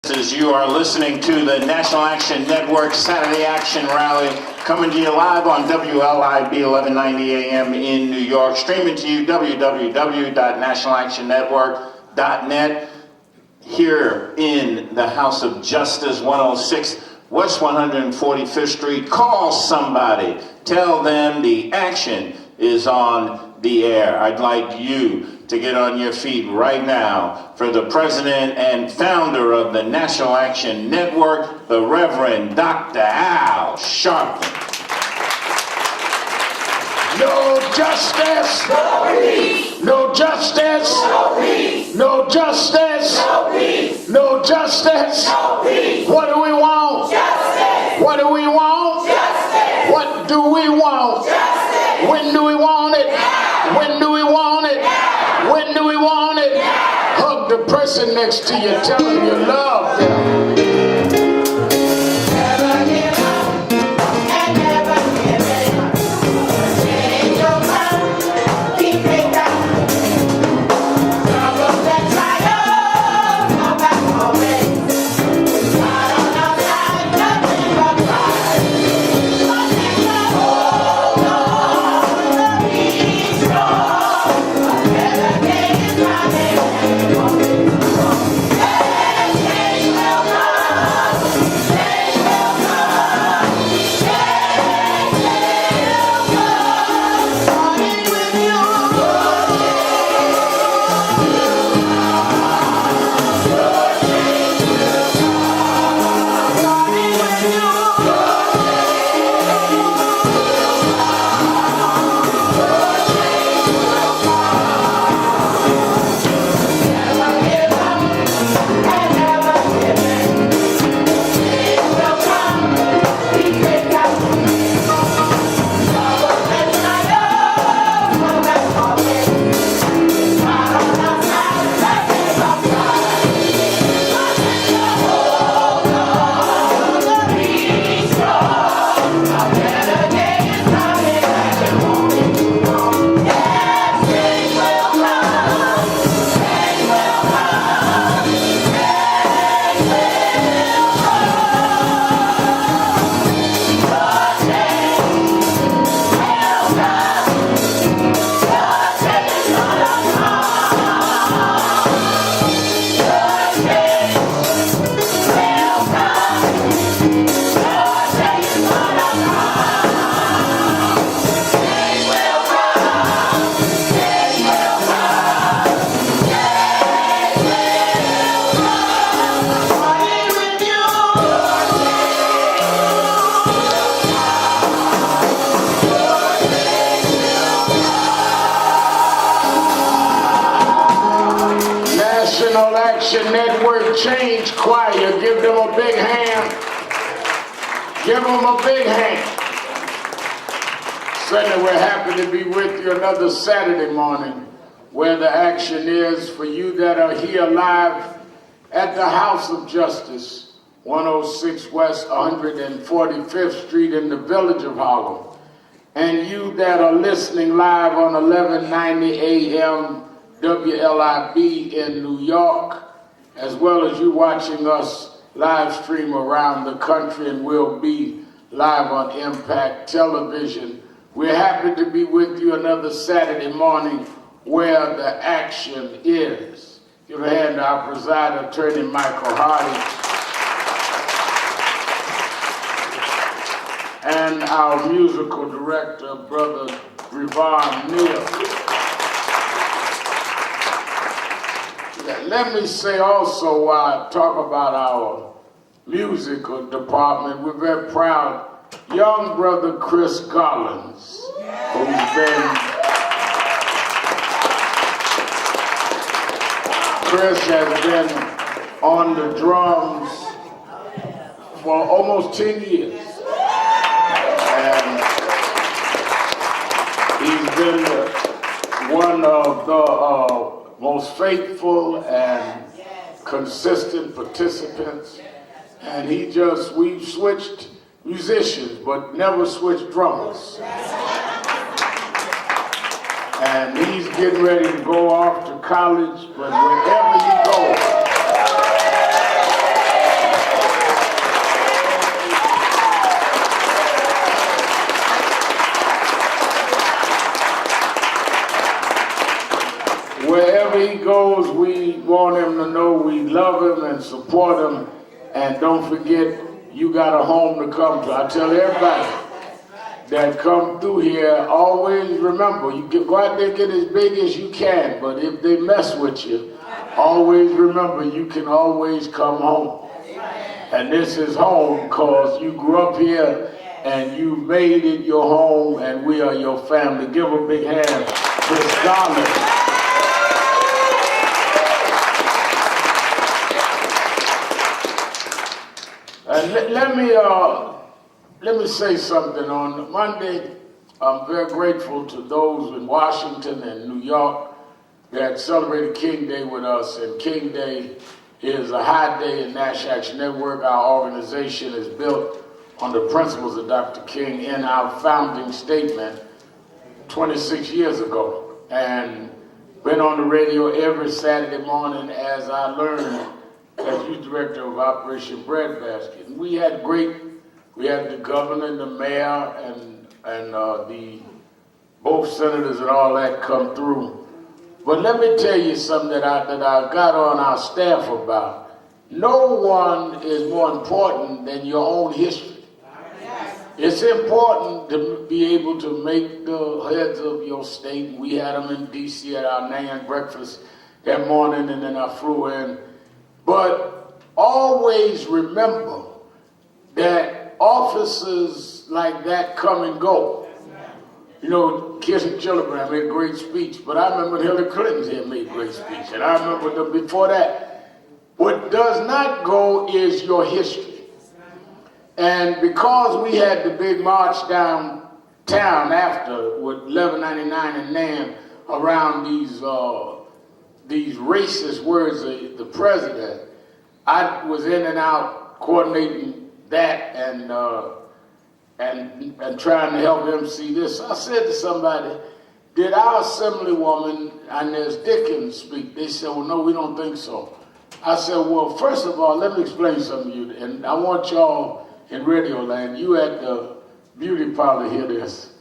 You are listening to the National Action Network Saturday Action Rally, coming to you live on WLIB 1190 AM in New York, streaming to you www.nationalactionnetwork.net, here in the House of Justice, 106 West 145th Street. Call somebody, tell them the action is on the air. I'd like you to get on your feet right now for the president and founder of the National Action Network, the Reverend Dr. Al Sharpton. No justice, no peace. No justice, no peace. No justice, no peace. No justice, no peace. What do we want? Justice. What do we want? Justice. What do we want? Justice. When do we want it? Now. When do we want it? Now. When do we want it? Now. Hug the person next to you, tell them you love them. Never give up and never give in. Change your mind, keep it down. Troubles and trials come back away. God on our side, nothing but pride. Hold on, be strong. A better day is coming and it won't be too long. Yes, change will come. Change will come. Change will come. Starting with you. Never give up and never give in. Change will come. Keep it down. Troubles and trials come back our way. God on our side, nothing but pride. Hold on, be strong. A better day is coming and it won't be too long. Yes, change will come. Change will come. Change will National Action Network Change Choir. Give them a big hand. Give them a big hand. Certainly we're happy to be with you another Saturday morning where the action is for you that are here live at the House of Justice, 106 West 145th Street in the Village of Harlem. And you that are listening live on 1190 AM WLIB in New York, as well as you watching us live stream around the country and will be live on Impact Television. We're happy to be with you another Saturday morning where the action is. Give a hand to our presider, Attorney Michael Hardy, and our musical director, Brother Revon Neal. Let me say also, while I talk about our musical department, we're very proud. Young brother Chris Collins, Chris has been on the drums for almost 10 years. And he's been one of the most faithful and consistent participants. And we've switched musicians, but never switched drummers. And he's getting ready to go off to college, but wherever he goes, love him and support him. And don't forget, you got a home to come to. I tell everybody that come through here, always remember, you can go out there and get as big as you can, but if they mess with you, always remember you can always come home. And this is home because you grew up here and you made it your home, and we are your family. Give a big hand to Scarlett. And let me say something. On Monday, I'm very grateful to those in Washington and New York that celebrated King Day with us. And King Day is a high day in National Action Network. Our organization is built on the principles of Dr. King in our founding statement 26 years ago. And been on the radio every Saturday morning as I learned as youth director of Operation Breadbasket. And we had the governor and the mayor and the both senators and all that come through. But let me tell you something that I got on our staff about. No one is more important than your own history. It's important to be able to make the heads of your state. We had them in D.C. at our NAN breakfast that morning, and then I flew in. But always remember that officers like that come and go. You know, Kirsten Gillibrand made a great speech, but I remember Hillary Clinton's here made a great speech, and I remember before that. What does not go is your history. And because we had the big march downtown after with 1199 and NAN around these racist words of the president, I was in and out coordinating that and trying to help them see this. I said to somebody, did our assemblywoman Inez Dickens speak? They said, well, no, we don't think so. I said, well, first of all, let me explain something to you. And I want y'all in Radio Land, you at the beauty parlor hear this.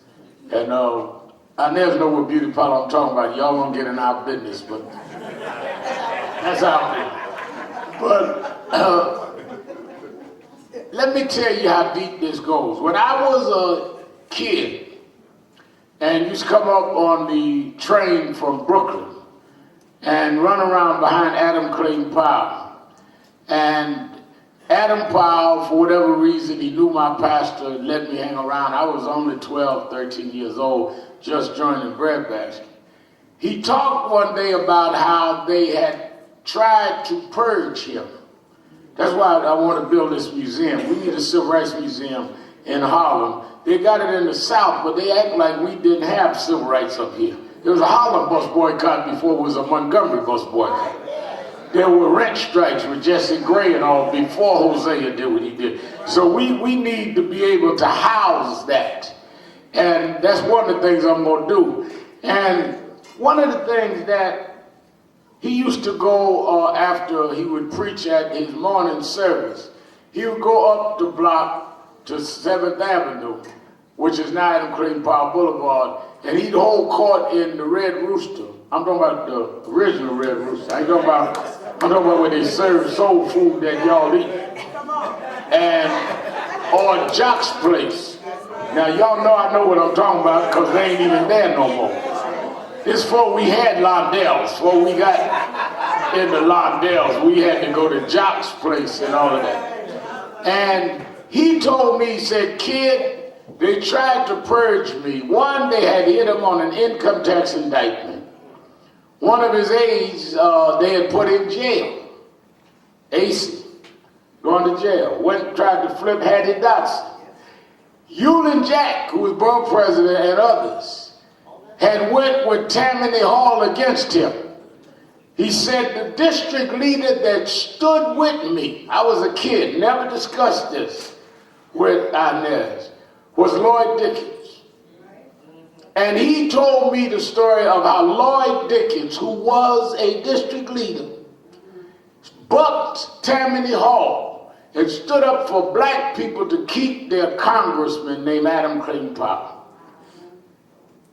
And Inez know what beauty parlor I'm talking about. Y'all won't get in our business, but that's our business. But let me tell you how deep this goes. When I was a kid and used to come up on the train from Brooklyn and run around behind Adam Clayton Powell, and Adam Powell, for whatever reason, he knew my pastor, let me hang around. I was only 12, 13 years old, just joining Breadbasket. He talked one day about how they had tried to purge him. That's why I want to build this museum. We need a civil rights museum in Harlem. They got it in the South, but they act like we didn't have civil rights up here. There was a Harlem bus boycott before it was a Montgomery bus boycott. There were rent strikes with Jesse Gray and all before Hosea did what he did. So we need to be able to house that. And that's one of the things I'm going to do. And one of the things that he used to go after he would preach at his morning service, he would go up the block to 7th Avenue, which is now Adam Clayton Powell Boulevard, and he'd hold court in the Red Rooster. I'm talking about the original Red Rooster. I'm talking about where they serve soul food that y'all eat. And, or Jock's Place. Now y'all know I know what I'm talking about because they ain't even there no more. This before we had Londell's, before we got into Londell's, we had to go to Jock's Place and all of that. And he told me, he said, kid, they tried to purge me. One, they had hit him on an income tax indictment. One of his aides, they had put in jail. AC, going to jail. Went, tried to flip Hattie Dotson. Hewlin Jack, who was borough president, and others, had went with Tammany Hall against him. He said, the district leader that stood with me, I was a kid, never discussed this with Inez, was Lloyd Dickens. And he told me the story of how Lloyd Dickens, who was a district leader, bucked Tammany Hall and stood up for black people to keep their congressman named Adam Clayton Powell.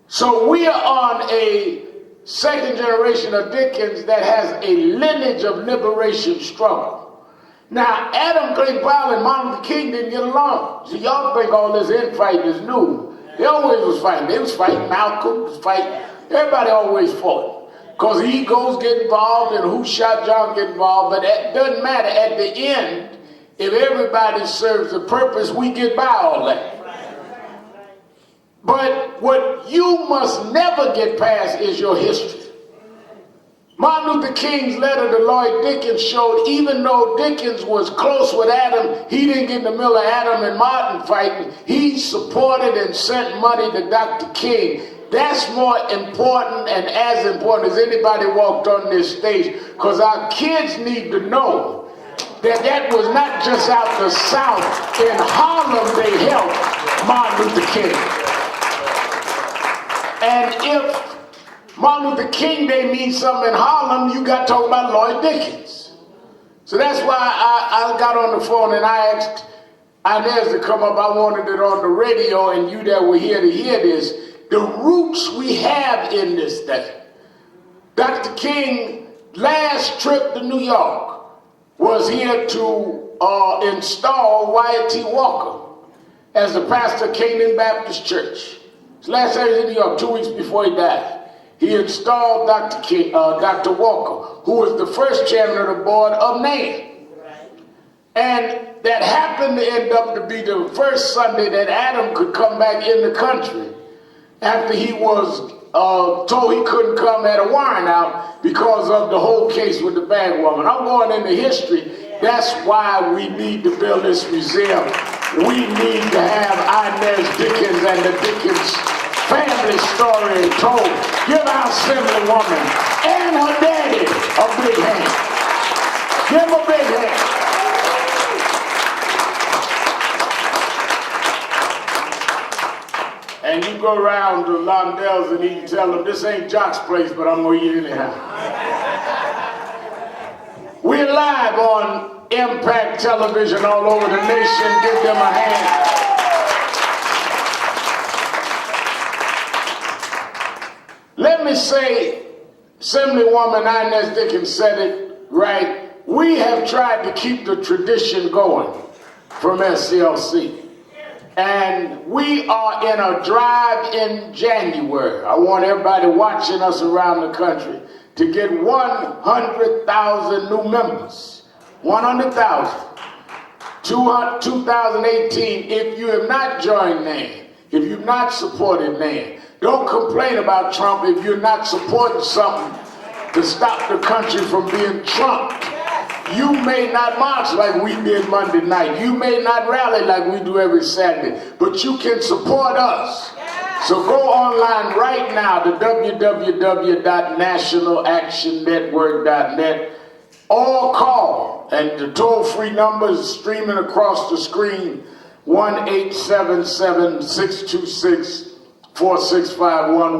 So we are on a second generation of Dickens that has a lineage of liberation struggle. Now, Adam Clay Powell and Martin Luther King didn't get along. So y'all think all this infighting is new. They always was fighting. They was fighting. Malcolm was fighting. Everybody always fought. Because egos get involved and who shot John get involved. But it doesn't matter. At the end, if everybody serves the purpose, we get by all that. But what you must never get past is your history. Martin Luther King's letter to Lloyd Dickens showed even though Dickens was close with Adam, he didn't get in the middle of Adam and Martin fighting. He supported and sent money to Dr. King. That's more important and as important as anybody walked on this stage, because our kids need to know that that was not just out the South. In Harlem, they helped Martin Luther King. And if Martin Luther King Day means something in Harlem, you got to talk about Lloyd Dickens. So that's why I got on the phone and I asked Inez to come up. I wanted it on the radio, and you that were here to hear this. The roots we have in this thing. Dr. King, last trip to New York, was here to install Wyatt T. Walker as the pastor of Canaan Baptist Church. His last time he was in New York, 2 weeks before he died. He installed Dr. Walker, who was the first chairman of the board of NAN. And that happened to end up to be the first Sunday that Adam could come back in the country after he was told he couldn't come at a warrant out because of the whole case with the bag woman. I'm going into history. That's why we need to build this museum. We need to have Inez Dickens and the Dickens family story told. Give our Assemblywoman and her daddy a big hand. Give them a big hand. And you go around to Londell's and you tell them, this ain't Jock's place, but I'm going to eat anyhow. We're live on Impact Television all over the nation. Give them a hand. Let me say, Assemblywoman Inez Dickens said it right. We have tried to keep the tradition going from SCLC. And we are in a drive in January. I want everybody watching us around the country to get 100,000 new members. 100,000. 2018, if you have not joined NAN, if you've not supported NAN, don't complain about Trump if you're not supporting something to stop the country from being Trumped. You may not march like we did Monday night. You may not rally like we do every Saturday, but you can support us. So go online right now to www.nationalactionnetwork.net or call, and the toll-free number is streaming across the screen, 1-877-626-4651,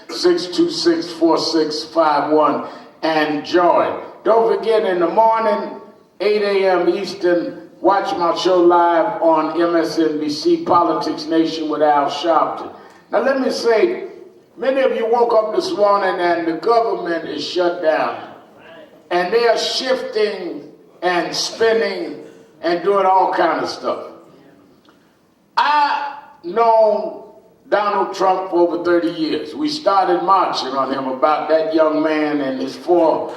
1-877-626-4651, and join. Don't forget, in the morning, 8 a.m. Eastern, watch my show live on MSNBC, Politics Nation with Al Sharpton. Now let me say, many of you woke up this morning and the government is shut down. And they are shifting and spinning and doing all kinds of stuff. I've known Donald Trump for over 30 years. We started marching on him about that young man and his four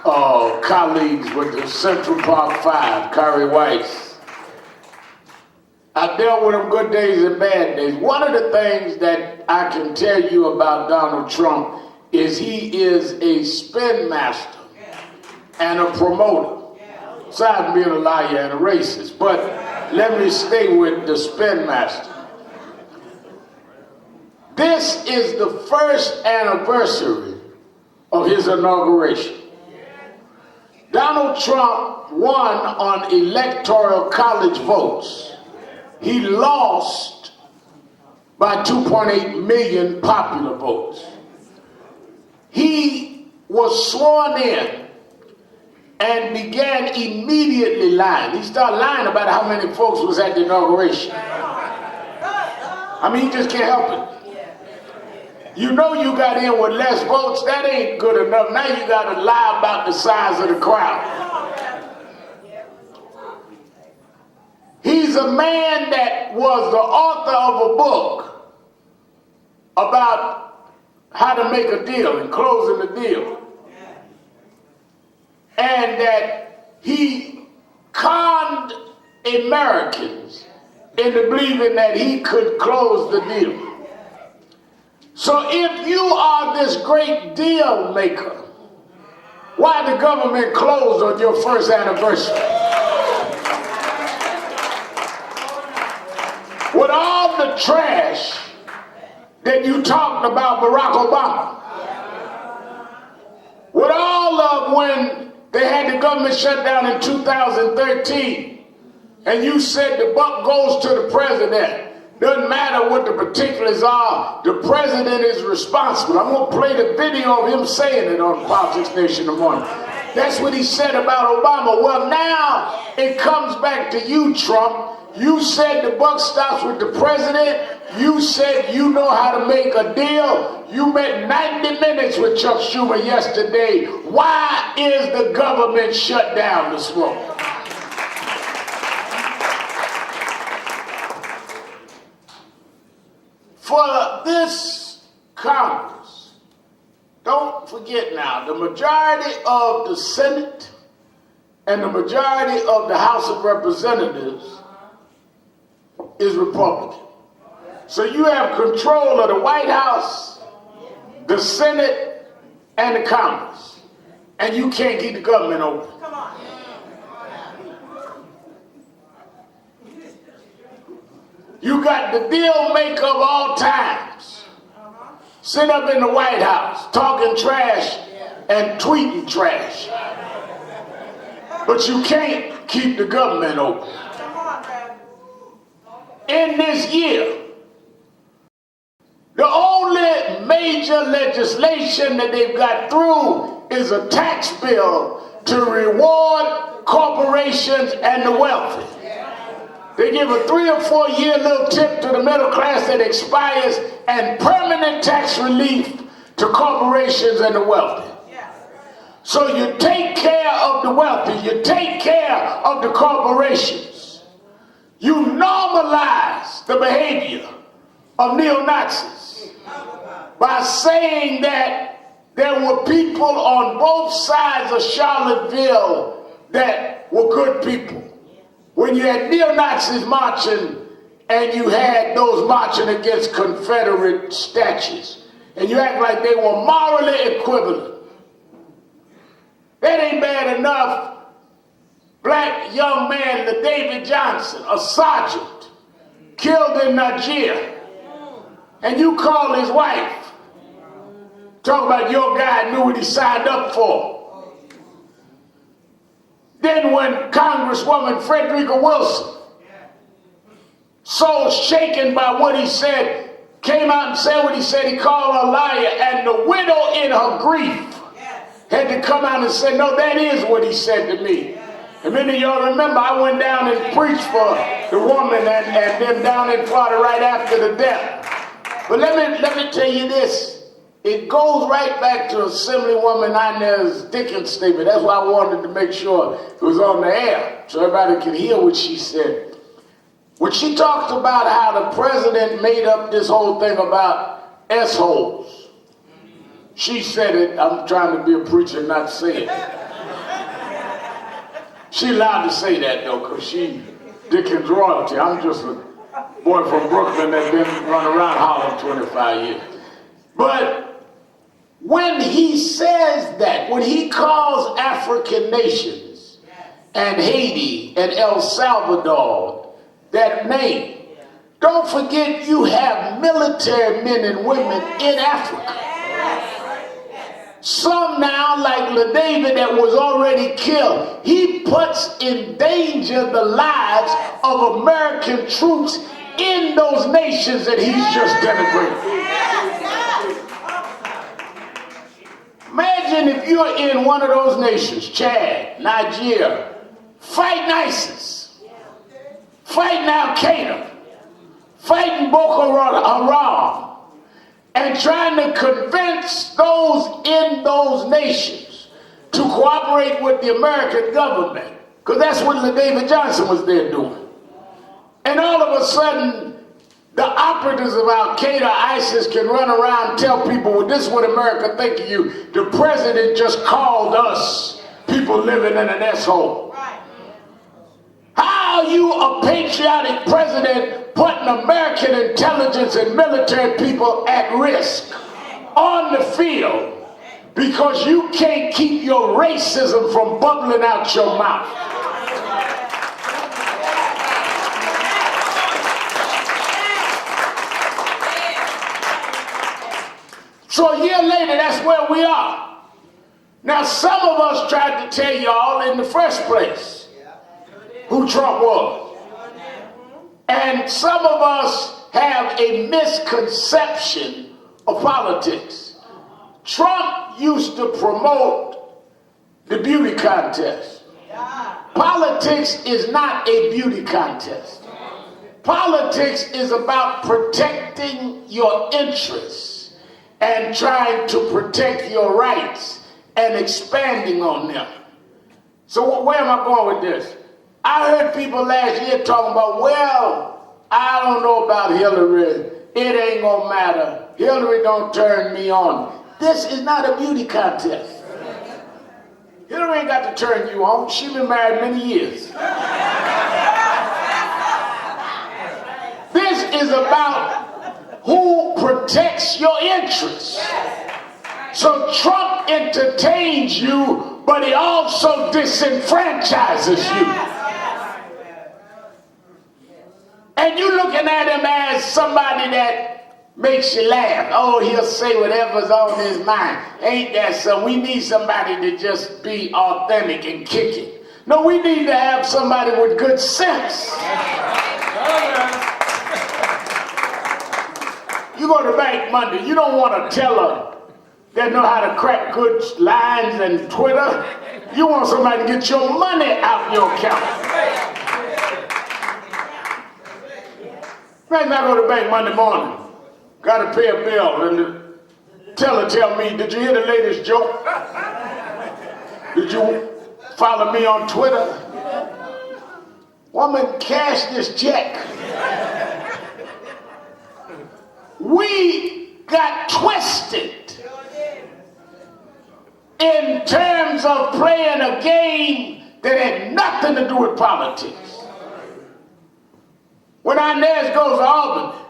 colleagues with the Central Park Five, Kari Weiss. I dealt with him good days and bad days. One of the things that I can tell you about Donald Trump is he is a spin master and a promoter, besides being a liar and a racist. But let me stay with the spin master. This is the first anniversary of his inauguration. Donald Trump won on electoral college votes. He lost by 2.8 million popular votes. He was sworn in and began immediately lying. He started lying about how many folks was at the inauguration. I mean, he just can't help it. You know you got in with less votes. That ain't good enough. Now you got to lie about the size of the crowd. He's a man that was the author of a book about how to make a deal and closing the deal. And that he conned Americans into believing that he could close the deal. So if you are this great deal maker, why the government closed on your first anniversary? With all the trash that you talked about Barack Obama, with all of when they had the government shut down in 2013, and you said the buck goes to the president. Doesn't matter what the particulars are, the president is responsible. I'm going to play the video of him saying it on Politics Nation in the morning. That's what he said about Obama. Well, now it comes back to you, Trump. You said the buck stops with the president. You said you know how to make a deal. You met 90 minutes with Chuck Schumer yesterday. Why is the government shut down this morning? For this Congress, don't forget now, the majority of the Senate and the majority of the House of Representatives is Republican. So you have control of the White House, the Senate, and the Congress. And you can't keep the government open. Come on. You got the deal maker of all times sitting up in the White House talking trash and tweeting trash. But you can't keep the government open. In this year, the only major legislation that they've got through is a tax bill to reward corporations and the wealthy. They give a 3 or 4 year little tip to the middle class that expires, and permanent tax relief to corporations and the wealthy. So you take care of the wealthy, you take care of the corporations. You normalize the behavior of neo-Nazis by saying that there were people on both sides of Charlottesville that were good people. When you had neo-Nazis marching and you had those marching against Confederate statues, and you act like they were morally equivalent. That ain't bad enough. Black young man, the David Johnson, a sergeant, killed in Nigeria, and you call his wife. Talk about your guy knew what he signed up for. Then when Congresswoman Frederica Wilson, so shaken by what he said, came out and said what he said, he called her a liar, and the widow in her grief had to come out and say, no, that is what he said to me. And many of y'all remember I went down and preached for the woman and them down in Florida right after the death. But let me tell you this. It goes right back to Assemblywoman Inez Dickens' statement. That's why I wanted to make sure it was on the air so everybody could hear what she said. When she talked about how the president made up this whole thing about S-holes, she said it. I'm trying to be a preacher, not say it. She allowed to say that though, because she Dickens royalty. I'm just a boy from Brooklyn that didn't run around Harlem 25 years. But when he says that, when he calls African nations and Haiti and El Salvador that name, don't forget you have military men and women in Africa. Some now, like LaDavid, that was already killed. He puts in danger the lives of American troops in those nations that he's just denigrated. Imagine if you're in one of those nations, Chad, Nigeria, fighting ISIS, fighting Al-Qaeda, fighting Boko Haram, and trying to convince those in those nations to cooperate with the American government, because that's what David Johnson was there doing. And all of a sudden, the operatives of Al-Qaeda, ISIS can run around and tell people, well, this is what America think of you. The president just called us people living in an S-hole. How are you, a patriotic president, putting American intelligence and military people at risk on the field because you can't keep your racism from bubbling out your mouth? So a year later, that's where we are. Now, some of us tried to tell y'all in the first place who Trump was. And some of us have a misconception of politics. Trump used to promote the beauty contest. Politics is not a beauty contest. Politics is about protecting your interests and trying to protect your rights and expanding on them. So where am I going with this? I heard people last year talking about, well, I don't know about Hillary. It ain't gonna matter. Hillary don't turn me on. This is not a beauty contest. Hillary ain't got to turn you on. She's been married many years. This is about who protects your interests. So Trump entertains you, but he also disenfranchises you. And you looking at him as somebody that makes you laugh. Oh, he'll say whatever's on his mind. Ain't that so? We need somebody to just be authentic and kick it. No, we need to have somebody with good sense. You go to bank Monday, you don't want a teller that know how to crack good lines and Twitter. You want somebody to get your money out your account. Right now I go to bank Monday morning, got to pay a bill, and the teller tell me, did you hear the latest joke? Did you follow me on Twitter? Woman, cash this check. We got twisted in terms of playing a game that had nothing to do with politics. When Inez goes to Albany,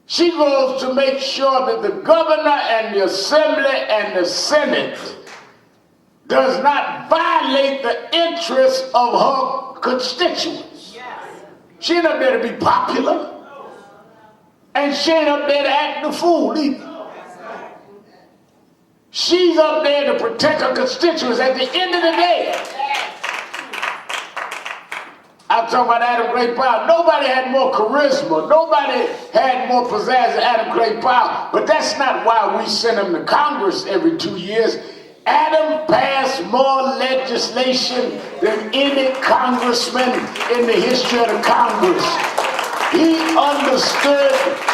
she goes to make sure that the governor and the assembly and the senate does not violate the interests of her constituents. She ain't up there to be popular. And she ain't up there to act the fool either. She's up there to protect her constituents. At the end of the day, I'm talking about Adam Clay Powell. Nobody had more charisma. Nobody had more pizzazz than Adam Clay Powell. But that's not why we send him to Congress every 2 years. Adam passed more legislation than any congressman in the history of the Congress. He understood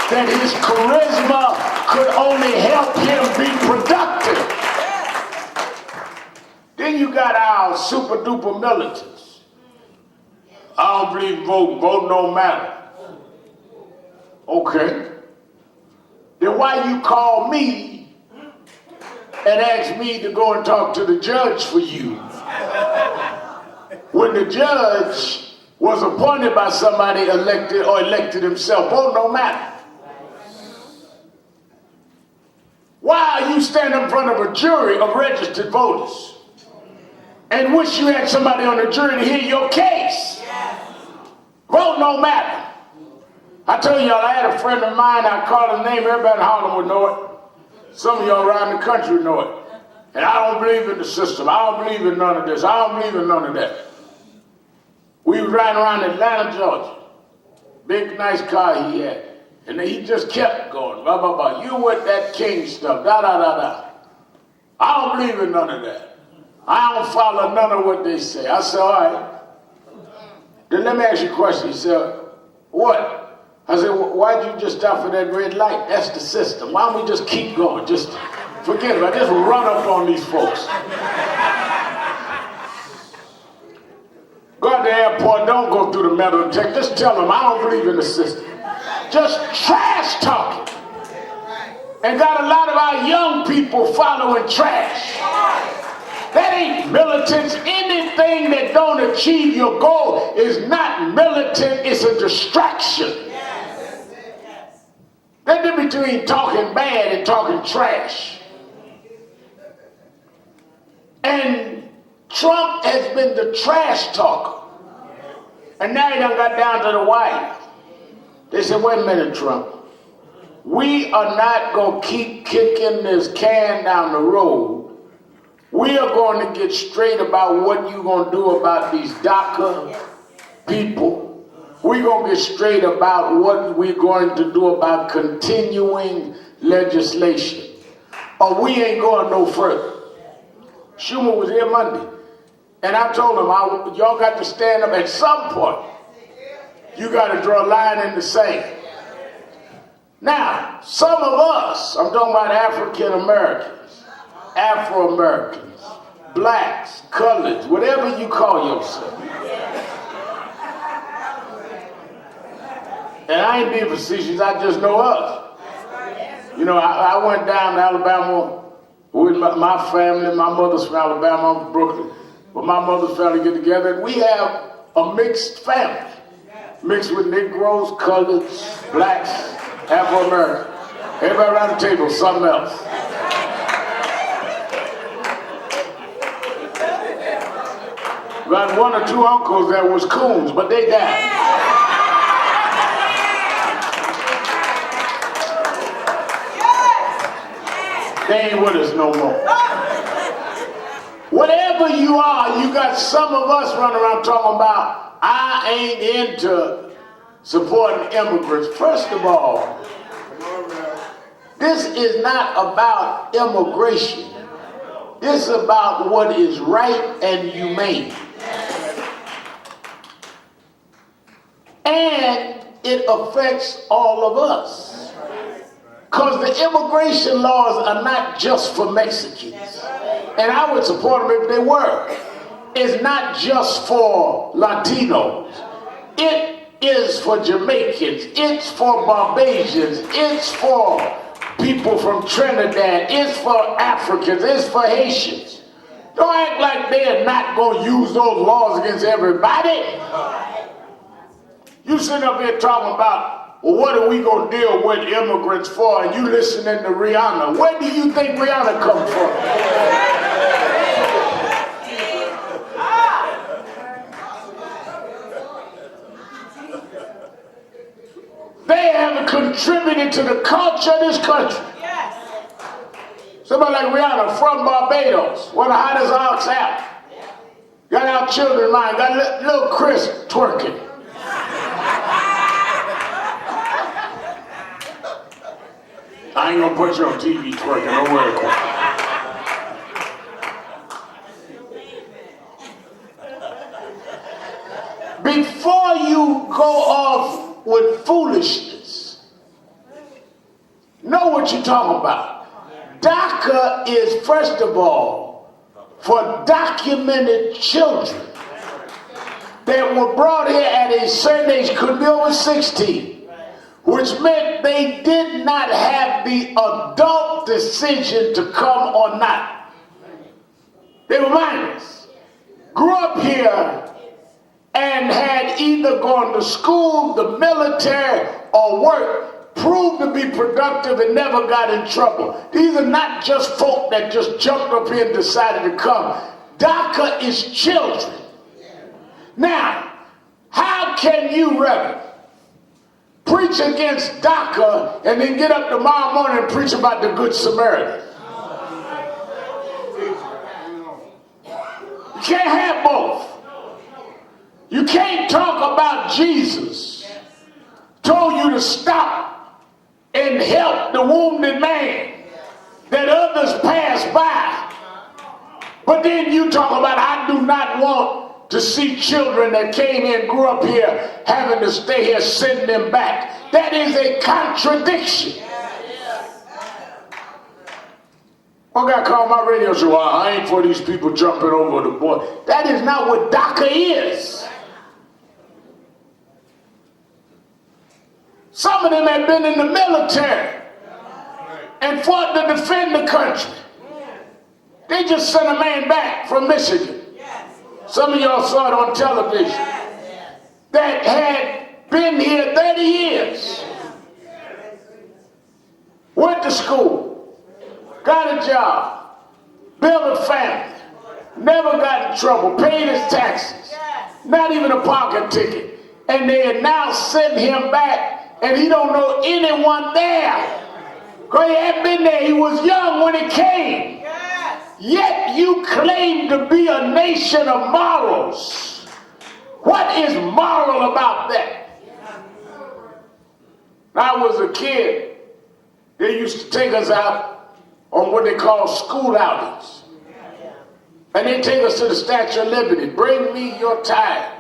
that his charisma could only help him be productive. Then you got our super duper militants. I don't believe voting. Voting don't matter. Okay. Then why you call me and ask me to go and talk to the judge for you? When the judge was appointed by somebody elected or elected himself, voting don't matter. Why are you standing in front of a jury of registered voters and wish you had somebody on the jury to hear your case? Vote don't matter. I tell y'all, I had a friend of mine, I called his name, everybody in Harlem would know it. Some of y'all around the country know it. And I don't believe in the system. I don't believe in none of this. I don't believe in none of that. We was riding around Atlanta, Georgia. Big, nice car he had. And he just kept going, blah, blah, blah. You with that king stuff, da, da, da, da. I don't believe in none of that. I don't follow none of what they say. I said, all right. Then let me ask you a question. He said, what? I said, why'd you just stop for that red light? That's the system. Why don't we just keep going? Just forget about it. Just run up on these folks. Go to the airport, don't go through the metal detector. Just tell them, I don't believe in the system. Just trash talking. And got a lot of our young people following trash. That ain't militants. Anything that don't achieve your goal is not militant, it's a distraction. There's a difference between talking bad and talking trash. And Trump has been the trash talker. And now he done got down to the wire. They said, wait a minute, Trump. We are not going to keep kicking this can down the road. We are going to get straight about what you're going to do about these DACA people. We're going to get straight about what we're going to do about continuing legislation. Or we ain't going no further. Schumer was here Monday. And I told him, y'all got to stand up at some point. You got to draw a line in the sand. Now, some of us, I'm talking about African Americans, Afro Americans, blacks, coloreds, whatever you call yourself. And I ain't being facetious, I just know us. You know, I went down to Alabama with my family. My mother's from Alabama, I'm from Brooklyn. But my mother's family get together, and we have a mixed family. Mixed with Negroes, coloreds, blacks, Afro-American. Everybody around the table, something else. Got one or two uncles that was coons, but they died. They ain't with us no more. Whatever you are, you got some of us running around talking about, I ain't into supporting immigrants. First of all, this is not about immigration. This is about what is right and humane. And it affects all of us. Because the immigration laws are not just for Mexicans. And I would support them if they were. It's not just for Latinos. It is for Jamaicans. It's for Barbadians. It's for people from Trinidad. It's for Africans. It's for Haitians. Don't act like they're not going to use those laws against everybody. You sitting up here talking about, well, what are we going to deal with immigrants for? And you listening to Rihanna. Where do you think Rihanna comes from? They haven't contributed to the culture of this country. Somebody like Rihanna from Barbados, one of the hottest arts out. Got our children in mind, got little Chris twerking. I ain't gonna put you on TV twerking, don't worry about it. Before you go off with foolishness, know what you're talking about. DACA is, first of all, for documented children that were brought here at a certain age, could be over 16, which meant they did not have the adult decision to come or not. They were minors. Grew up here and had either gone to school, the military, or work, proved to be productive and never got in trouble. These are not just folk that just jumped up here and decided to come. DACA is children. Now, how can you, Reverend, preach against DACA and then get up tomorrow morning and preach about the Good Samaritan? You can't have both. You can't talk about Jesus told you to stop and help the wounded man that others pass by. But then you talk about, I do not want to see children that came in, grew up here, having to stay here, sending them back. That is a contradiction. One guy called my radio show, well, I ain't for these people jumping over the border. That is not what DACA is. Some of them have been in the military and fought to defend the country. They just sent a man back from Michigan. Some of y'all saw it on television. That had been here 30 years. Went to school. Got a job. Built a family. Never got in trouble. Paid his taxes. Not even a parking ticket. And they had now sent him back, and he don't know anyone there. Because he hadn't been there. He was young when he came. Yet you claim to be a nation of morals. What is moral about that? When I was a kid, they used to take us out on what they call school outings. And they take us to the Statue of Liberty. Bring me your tithe.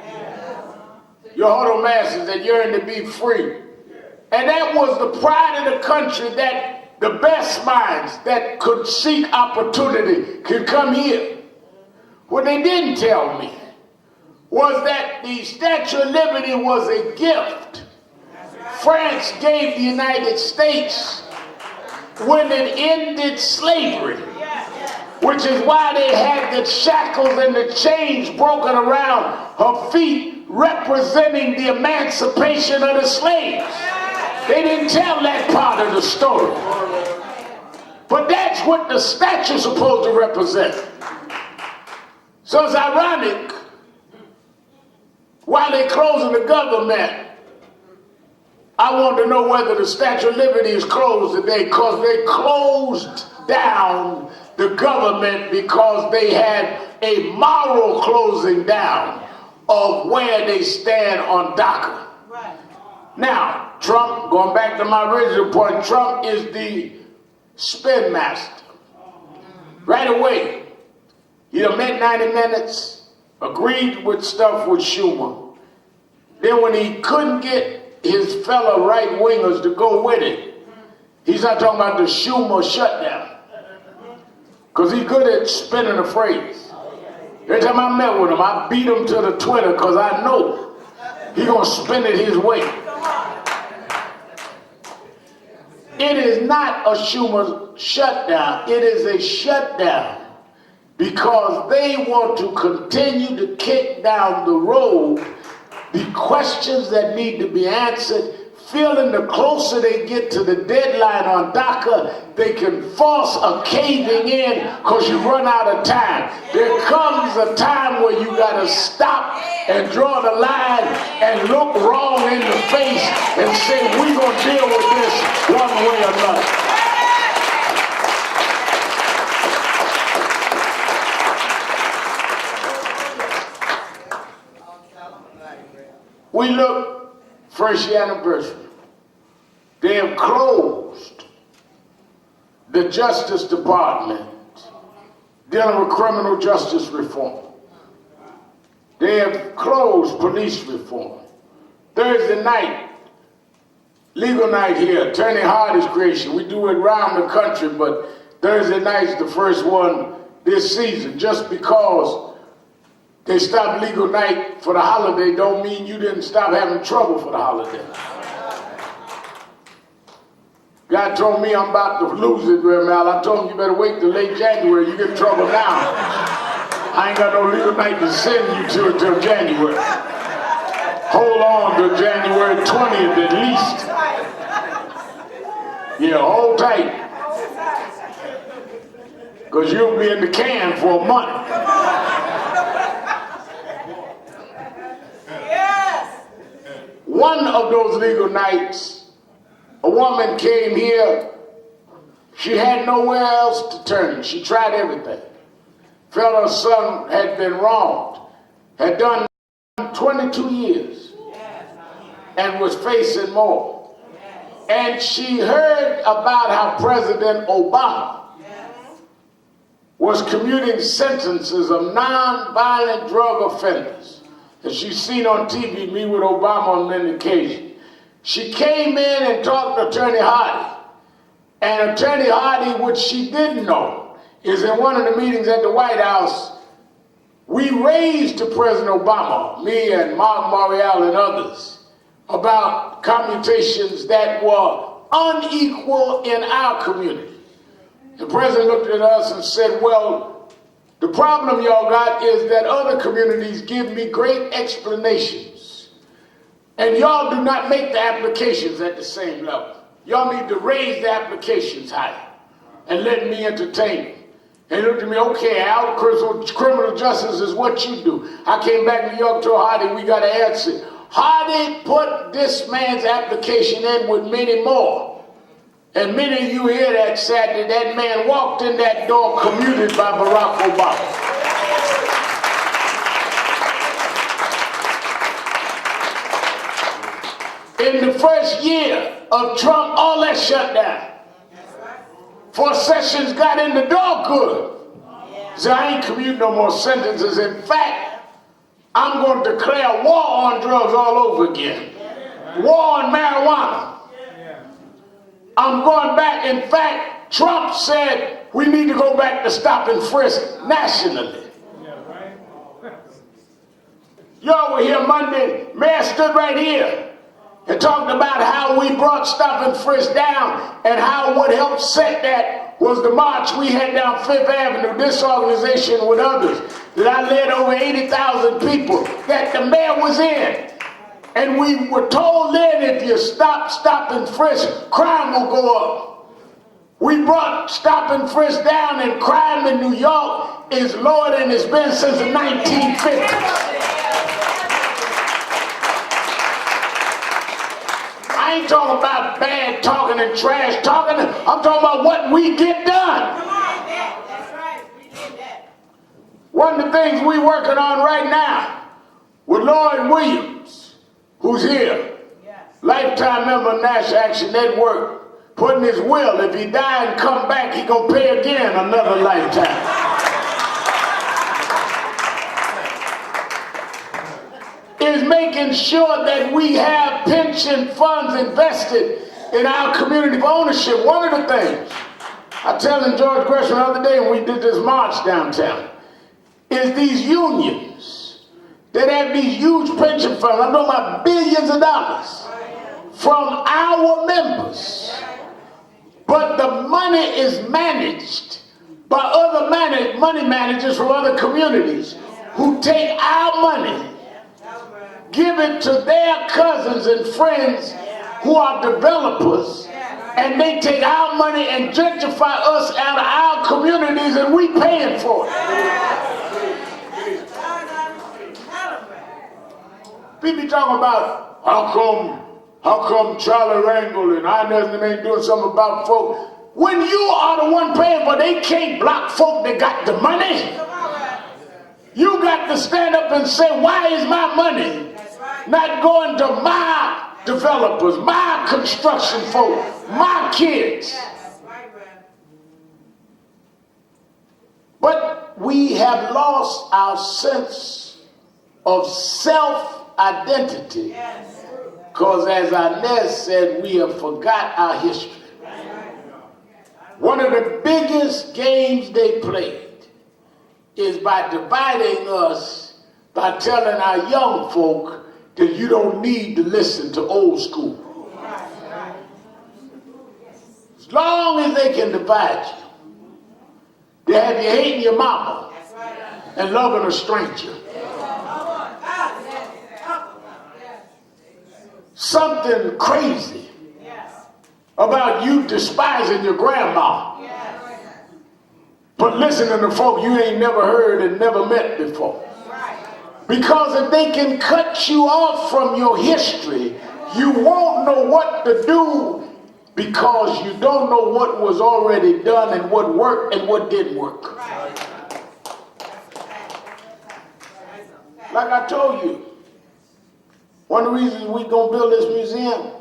Your huddle masses that yearn to be free. And that was the pride of the country, that the best minds that could seek opportunity could come here. What they didn't tell me was that the Statue of Liberty was a gift France gave the United States when it ended slavery, which is why they had the shackles and the chains broken around her feet, representing the emancipation of the slaves. They didn't tell that part of the story. But that's what the statue's supposed to represent. So it's ironic, while they're closing the government, I want to know whether the Statue of Liberty is closed today, because they closed down the government because they had a moral closing down of where they stand on DACA. Right. Now, Trump, going back to my original point, Trump is the spin master. Right away, he done met 90 minutes, agreed with stuff with Schumer. Then when he couldn't get his fellow right-wingers to go with it, he's not talking about the Schumer shutdown, because he's good at spinning a phrase. Every time I met with him, I beat him to the Twitter, because I know he's going to spin it his way. It is not a Schumer shutdown. It is a shutdown because they want to continue to kick down the road the questions that need to be answered, feeling the closer they get to the deadline on DACA, they can force a caving in because you run out of time. There comes a time where you got to stop and draw the line and look wrong in the face and say, we're going to deal with this one way or another. We look, first year anniversary. They have closed the Justice Department dealing with criminal justice reform. They have closed police reform. Thursday night, legal night here, Attorney Hardy's creation. We do it around the country, but Thursday night's the first one this season. Just because they stopped legal night for the holiday don't mean you didn't stop having trouble for the holiday. God told me I'm about to lose it, Mal. I told him you better wait till late January. You get in trouble now. I ain't got no legal night to send you to till January. Hold on to January 20th at least. Yeah, hold tight. Because you'll be in the can for a month. One of those legal nights, a woman came here. She had nowhere else to turn. She tried everything. Felt her son had been wronged, had done 22 years, and was facing more. And she heard about how President Obama was commuting sentences of non-violent drug offenders. And she's seen on TV me with Obama on many occasions. She came in and talked to Attorney Hardy. And Attorney Hardy, which she didn't know, is in one of the meetings at the White House, we raised to President Obama, me and Mark Morial and others, about commutations that were unequal in our community. The president looked at us and said, well, the problem y'all got is that other communities give me great explanations, and y'all do not make the applications at the same level. Y'all need to raise the applications higher and let me entertain them. And he looked at me, okay, Al, criminal justice is what you do. I came back to New York, told Hardy, we got to answer. Hardy put this man's application in with many more. And many of you here that Saturday, that man walked in that door commuted by Barack Obama. In the first year of Trump, all that shut down. Before Sessions got in the door good. So I ain't commuting no more sentences. In fact, I'm going to declare war on drugs all over again. War on marijuana. I'm going back. In fact, Trump said we need to go back to stop and frisk nationally. Y'all were here Monday. Mayor stood right here and talked about how we brought stop and frisk down and how what helped set that was the march we had down Fifth Avenue, this organization with others, that I led over 80,000 people that the mayor was in. And we were told then if you stop and frisk, crime will go up. We brought stop and frisk down, and crime in New York is lower than it's been since the 1950s. I ain't talking about bad talking and trash talking. I'm talking about what we get done. Come on, that's right. We did that. One of the things we're working on right now with Lloyd Williams, who's here, lifetime member of National Action Network, putting his will, if he die and come back, he gonna pay again another lifetime. Is making sure that we have pension funds invested in our community for ownership. One of the things I was telling George Gresham the other day when we did this march downtown is these unions that have these huge pension funds. I'm talking about billions of dollars from our members, but the money is managed by other money managers from other communities who take our money, give it to their cousins and friends who are developers, and they take our money and gentrify us out of our communities, and we paying for it. People talking about how come Charlie Rangel and I ain't doing something about folk. When you are the one paying for it, they can't block folk that got the money. You got to stand up and say, why is my money not going to my developers, my construction folk, my kids? But we have lost our sense of self-identity because, as Inez said, we have forgot our history. One of the biggest games they played is by dividing us, by telling our young folk that you don't need to listen to old school. As long as they can divide you, they have you hating your mama and loving a stranger. Something crazy about you despising your grandma, but listening to folk you ain't never heard and never met before. Because if they can cut you off from your history, you won't know what to do because you don't know what was already done and what worked and what didn't work. Like I told you, one of the reasons we're going to build this museum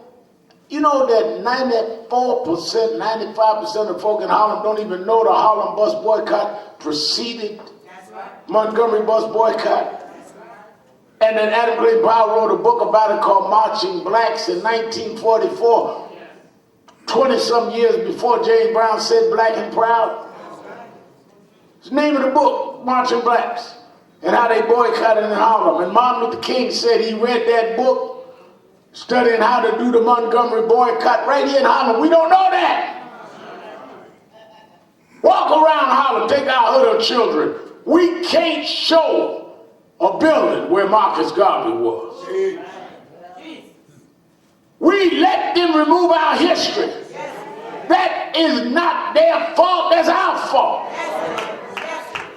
You know that 94%, 95% of folk in Harlem don't even know the Harlem bus boycott preceded Montgomery bus boycott. And then Adam Clay Powell wrote a book about it called Marching Blacks in 1944, 20-some years before James Brown said black and proud. It's the name of the book, Marching Blacks, and how they boycotted in Harlem. And Martin Luther King said he read that book studying how to do the Montgomery boycott right here in Harlem. We don't know that. Walk around Harlem, take our little children. We can't show a building where Marcus Garvey was. We let them remove our history. That is not their fault, that's our fault.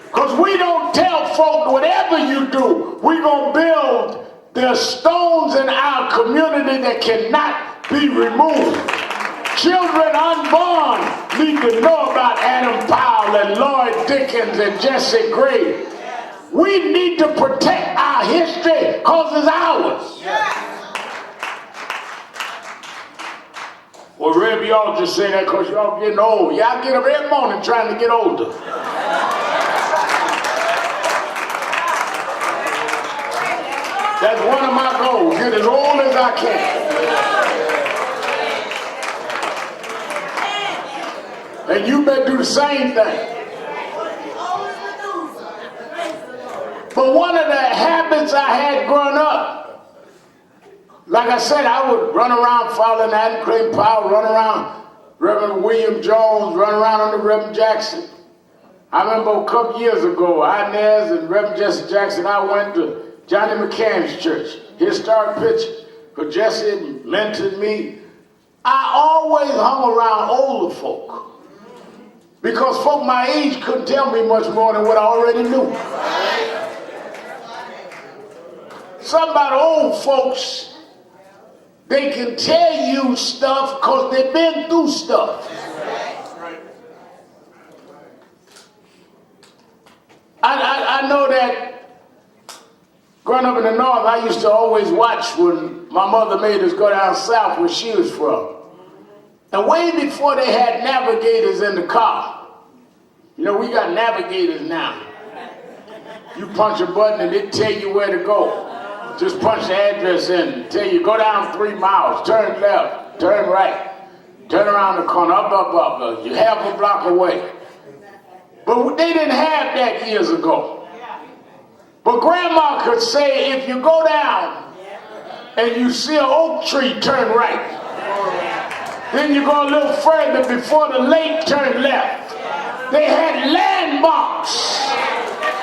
Because we don't tell folk whatever you do, we're going to build the stones in our community that cannot be removed. Children unborn need to know about Adam Powell and Lloyd Dickens and Jesse Gray. We need to protect our history because it's ours. Well, Reb, y'all just say that because y'all getting old. Y'all get up every morning trying to get older. That's one of my goals, get as old as I can. And you better do the same thing. But one of the habits I had growing up, like I said, I would run around following Adam Clay Powell, run around Reverend William Jones, run around under Reverend Jackson. I remember a couple years ago, Inez and Reverend Jesse Jackson, I went to Johnny McCann's church, historic picture, because Jesse mentored me. I always hung around older folk, because folk my age couldn't tell me much more than what I already knew. Some about old folks, they can tell you stuff because they've been through stuff. I know that growing up in the North, I used to always watch when my mother made us go down south where she was from. And way before they had navigators in the car, you know, we got navigators now. You punch a button and it tell you where to go. Just punch the address in, tell you, go down 3 miles, turn left, turn right, turn around the corner, up, you half a block away. But they didn't have that years ago. But Grandma could say, if you go down and you see an oak tree, turn right. Then you go a little further before the lake, turn left. They had landmarks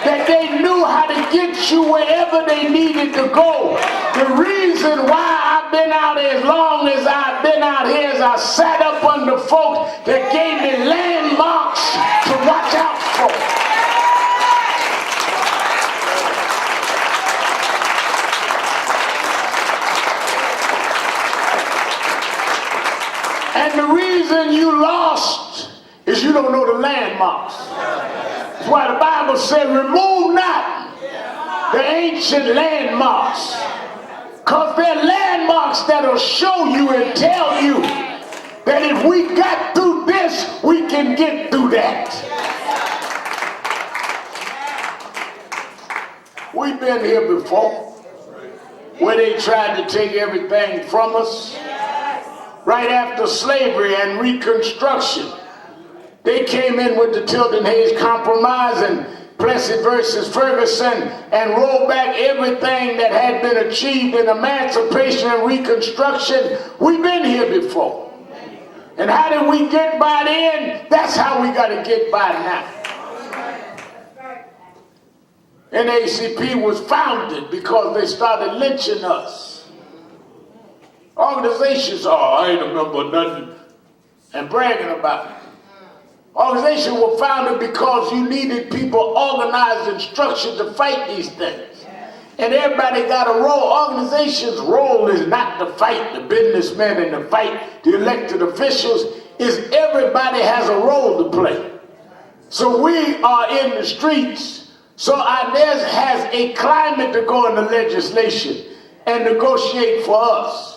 that they knew how to get you wherever they needed to go. The reason why I've been out as long as I've been out here is I sat up under folks that gave me landmarks to watch out for. And the reason you lost is you don't know the landmarks. That's why the Bible said, remove not the ancient landmarks. Because they're landmarks that'll show you and tell you that if we got through this, we can get through that. We've been here before, where they tried to take everything from us. Right after slavery and Reconstruction, they came in with the Tilden Hayes Compromise and Plessy versus Ferguson and rolled back everything that had been achieved in emancipation and Reconstruction. We've been here before. And how did we get by then? That's how we got to get by now. NAACP was founded because they started lynching us. Organizations, I ain't a member of nothing, and bragging about it. Organizations were founded because you needed people organized and structured to fight these things. And everybody got a role. Organization's role is not to fight the businessmen and to fight the elected officials. Is everybody has a role to play. So we are in the streets. So Inez has a climate to go into legislation and negotiate for us.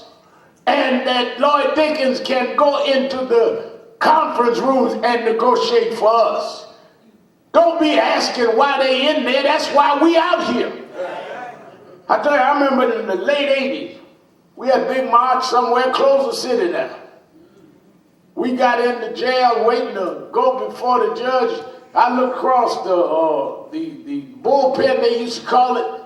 and that Lloyd Dickens can go into the conference rooms and negotiate for us. Don't be asking why they in there. That's why we out here. I tell you, I remember in the late 80s, we had a big march somewhere, close the city down. We got into jail waiting to go before the judge. I looked across the bullpen, they used to call it,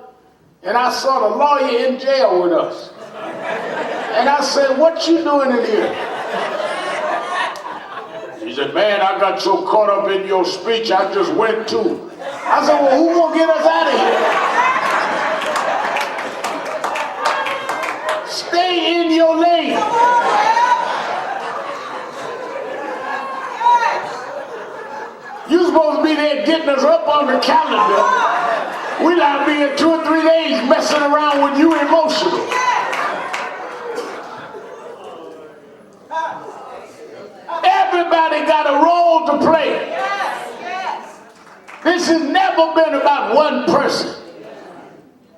and I saw the lawyer in jail with us. And I said, what you doing in here? He said, man, I got so caught up in your speech, I just went too. I said, well, who gonna get us out of here? Stay in your lane. You're supposed to be there getting us up on the calendar. We not be in 2 or 3 days messing around with you emotional. Everybody got a role to play. This has never been about one person.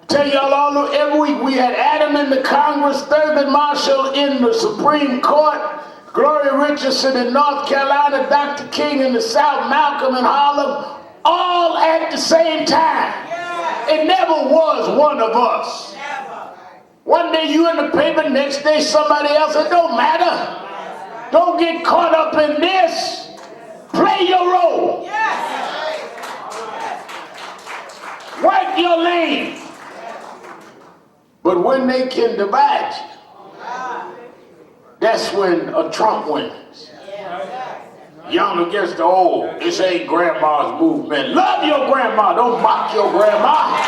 Tell y'all all every week we had Adam in the Congress, Thurgood Marshall in the Supreme Court, Gloria Richardson in North Carolina, Dr. King in the South, Malcolm in Harlem, all at the same time. It never was one of us. One day you in the paper, next day somebody else. It don't matter. Don't get caught up in this. Play your role. Work your lane. But when they can divide you, that's when a Trump wins. Young against the old. This ain't grandma's movement. Love your grandma. Don't mock your grandma.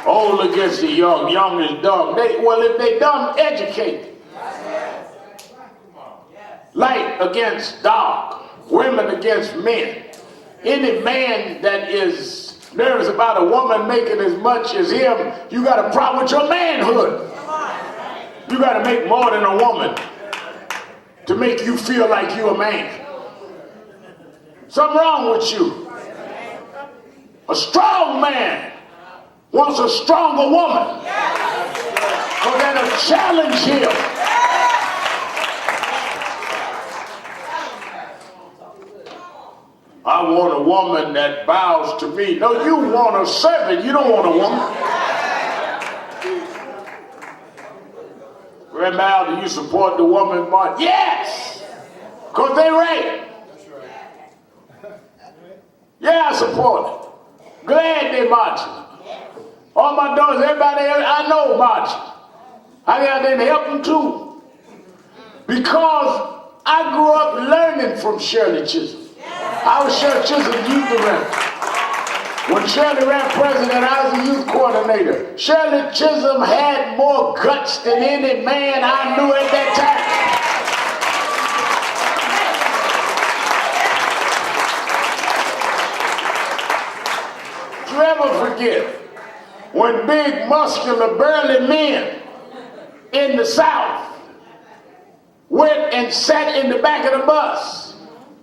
Old against the young. Young is dumb. If they dumb, educate. Light against dark. Women against men. Any man that is nervous about a woman making as much as him, you got a problem with your manhood. You got to make more than a woman to make you feel like you're a man. Something wrong with you. A strong man wants a stronger woman. So that'll challenge him. I want a woman that bows to me. No, you want a servant. You don't want a woman. Grandma, do you support the woman march? Yes! Because they right. Yeah, I support it. Glad they marching. All my daughters, everybody I know marching. I got there to help them too. Because I grew up learning from Shirley Chisholm. I was Shirley Chisholm's youth director. When Shirley ran president, I was the youth coordinator. Shirley Chisholm had more guts than any man I knew at that time. You ever forget when big, muscular, burly men in the South went and sat in the back of the bus?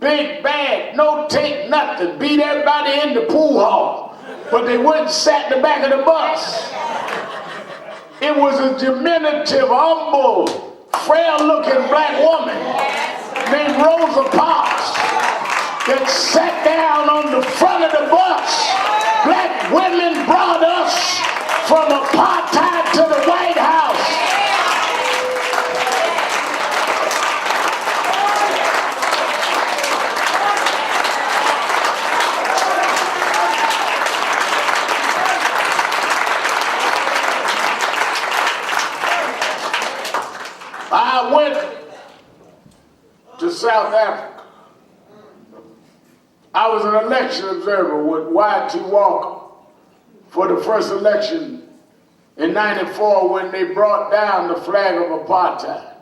Big bag, no take nothing, beat everybody in the pool hall. But they wouldn't sat in the back of the bus. It was a diminutive, humble, frail-looking black woman named Rosa Parks that sat down on the front of the bus. Black women brought us from apartheid to the White House. I went to South Africa. I was an election observer with Y.T. Walker for the first election in '94 when they brought down the flag of apartheid.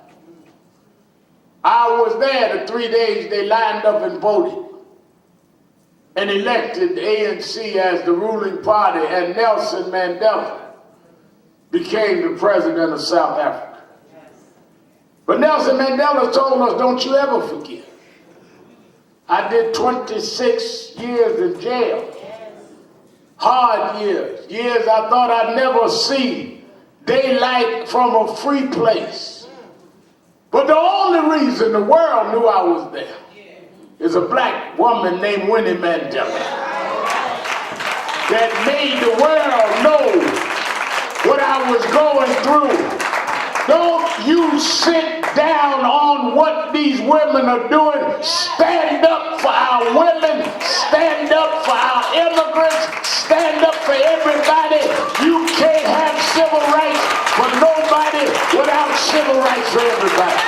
I was there the 3 days they lined up and voted and elected the ANC as the ruling party, and Nelson Mandela became the president of South Africa. But Nelson Mandela told us, don't you ever forget. I did 26 years in jail. Hard years. Years I thought I'd never see daylight from a free place. But the only reason the world knew I was there is a black woman named Winnie Mandela that made the world know what I was going through. Don't you sit down on what these women are doing. Stand up for our women. Stand up for our immigrants. Stand up for everybody. You can't have civil rights for nobody without civil rights for everybody.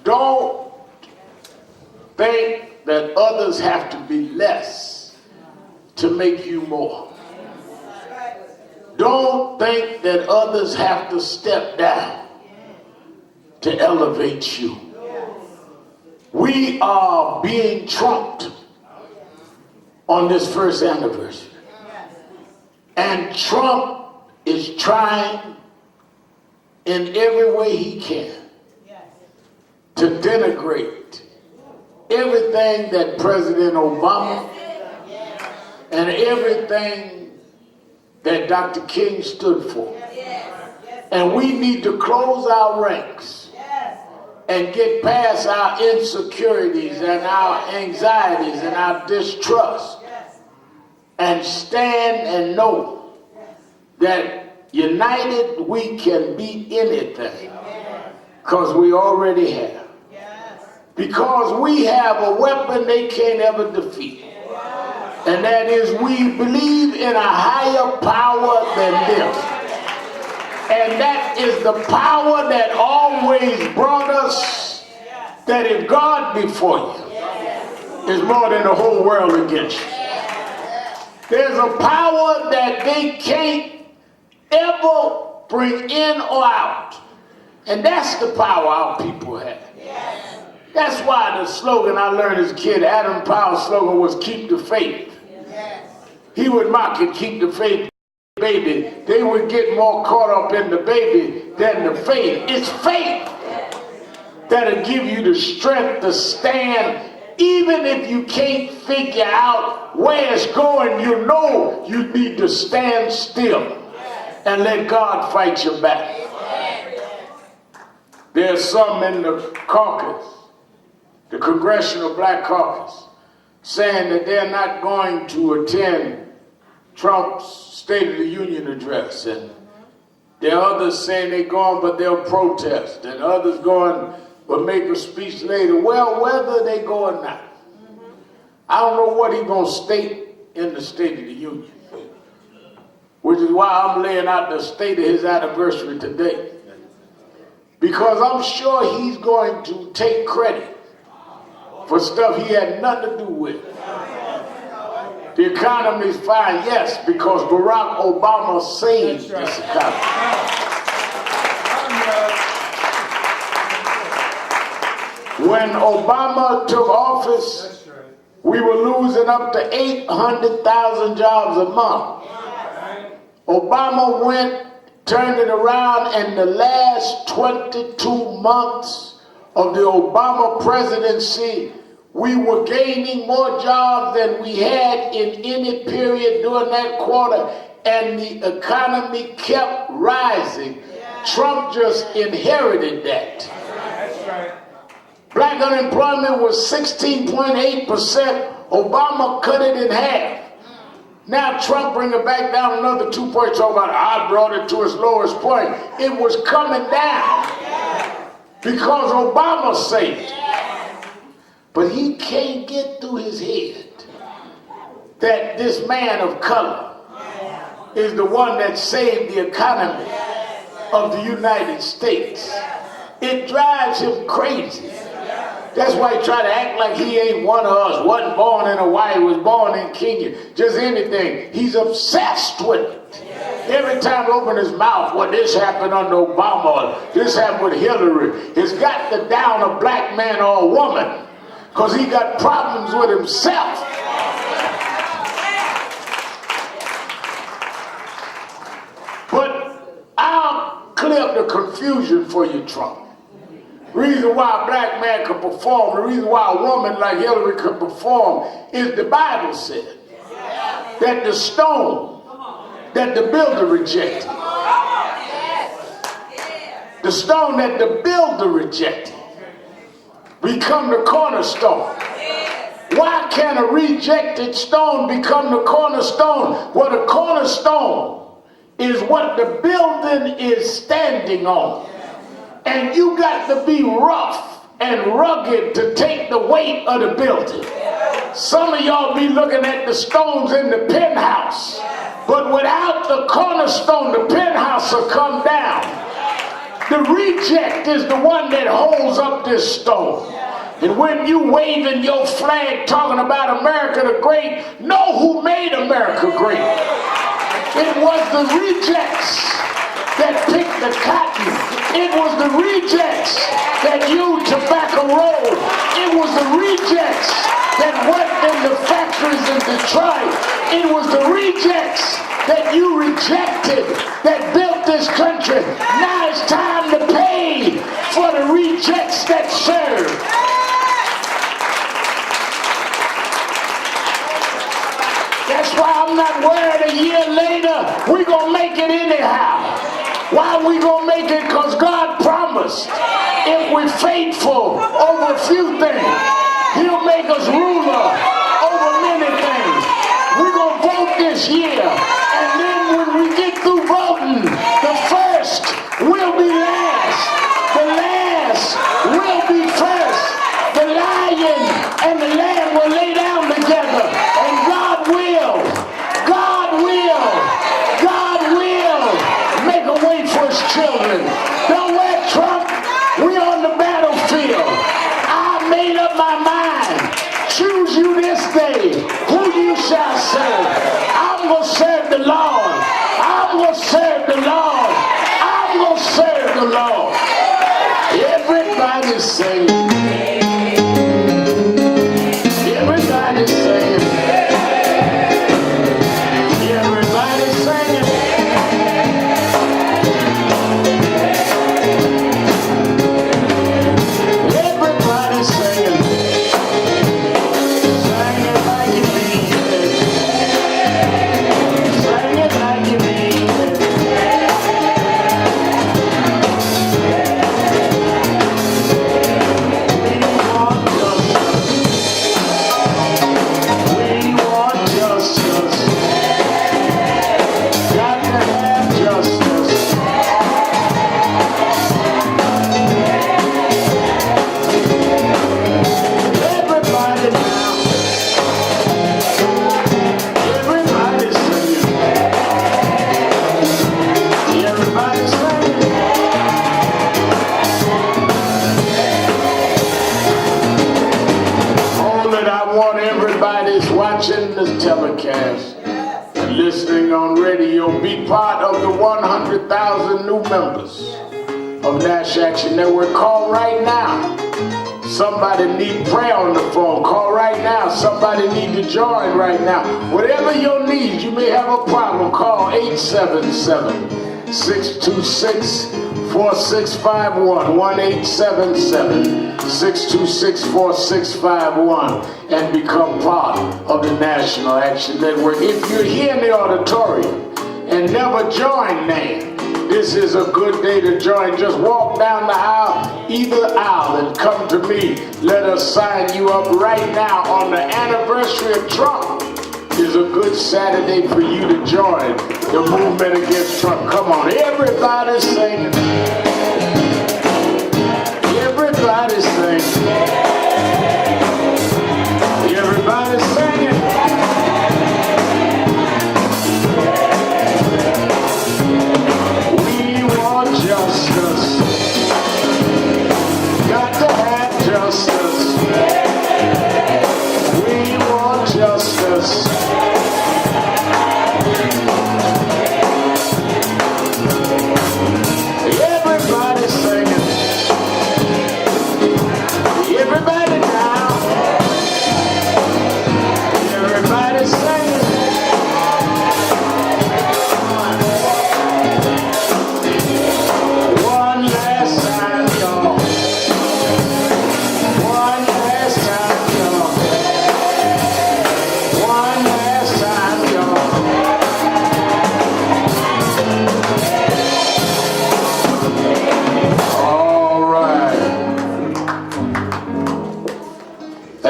Don't think that others have to be less to make you more. Don't think that others have to step down to elevate you. We are being trumped on this first anniversary. And Trump is trying in every way he can to denigrate everything that President Obama and everything that Dr. King stood for. And we need to close our ranks and get past our insecurities and our anxieties and our distrust and stand and know that united we can beat anything, because we already have. Because we have a weapon they can't ever defeat. And that is, we believe in a higher power than them. And that is the power that always brought us, that if God be for you, is more than the whole world against you. There's a power that they can't ever bring in or out. And that's the power our people have. That's why the slogan I learned as a kid, Adam Powell's slogan was "Keep the faith." He would mock it, "Keep the faith, baby." They would get more caught up in the baby than the faith. It's faith that'll give you the strength to stand. Even if you can't figure out where it's going, you know you need to stand still and let God fight your battle. There's some in the caucus, the Congressional Black Caucus, saying that they're not going to attend Trump's State of the Union address. And there are others saying they're going, but they'll protest. And others going, but make a speech later. Well, whether they go or not, I don't know what he's going to state in the State of the Union, which is why I'm laying out the state of his anniversary today. Because I'm sure he's going to take credit for stuff he had nothing to do with. The economy's fine, yes, because Barack Obama saved this economy. When Obama took office, we were losing up to 800,000 jobs a month. Obama went, turned it around, and the last 22 months of the Obama presidency, we were gaining more jobs than we had in any period during that quarter, and the economy kept rising. Trump just inherited that. Black unemployment was 16.8%. Obama cut it in half. Now Trump bring it back down another 2 points. Talk about, I brought it to its lowest point. It was coming down because Obama saved it. But he can't get through his head that this man of color is the one that saved the economy of the United States. It drives him crazy. That's why he try to act like he ain't one of us, wasn't born in Hawaii, was born in Kenya, just anything. He's obsessed with it. Every time he opens his mouth, well, this happened under Obama, this happened with Hillary. It's got to down a black man or a woman, because he got problems with himself. But I'll clear up the confusion for you, Trump. The reason why a black man could perform, the reason why a woman like Hillary could perform is the Bible said that the stone that the builder rejected, the stone that the builder rejected, become the cornerstone. Why can a rejected stone become the cornerstone? Well, the cornerstone is what the building is standing on. And you got to be rough and rugged to take the weight of the building. Some of y'all be looking at the stones in the penthouse, but without the cornerstone, the penthouse will come down. The reject is the one that holds up this stone. And when you waving your flag talking about America the Great, know who made America great. It was the rejects that picked the cotton. It was the rejects that used tobacco roll. It was the rejects that worked in the factories in Detroit. It was the rejects that you rejected that built this country. Now it's time to pay for the rejects that serve. That's why I'm not worried a year later. We're going to make it anyhow. Why we going to make it? Because God promised if we're faithful over a few things, He'll make us ruler over many things. We're going to vote this year. And then when we get through voting, the first will be last. The last will be first. The lion and the lamb will lay down together. And God will make a way for His children. Don't wear Trump. We on the battlefield. I made up my mind. Choose you this day who you shall serve. I'm going to serve the Lord. I'm going to serve the Lord. I'm going to serve the Lord. Everybody's saying. Everybody's saying. Everybody's saying. Everybody's saying. Sing it like you mean it. Sing it like you mean it. We want justice. Got to have justice. Everybody now. Everybody's singing. Everybody's singing. All that I want everybody's watching this telecast and listening on radio be part of the 100,000 new members of Nash Action Network. Call right now. Somebody need prayer on the phone. Call right now. Somebody need to join right now. Whatever your needs, you may have a problem. Call 877-626-4651. 1-877-626-4651 and become part of the National Action Network. If you're here in the auditorium and never joined NAM, this is a good day to join. Just walk down the aisle, either aisle, and come to me. Let us sign you up right now. On the anniversary of Trump is a good Saturday for you to join the movement against Trump. Come on, everybody's singing. Everybody's singing. Everybody's singing. Justice. Got to have justice. We want justice. Everybody's singing.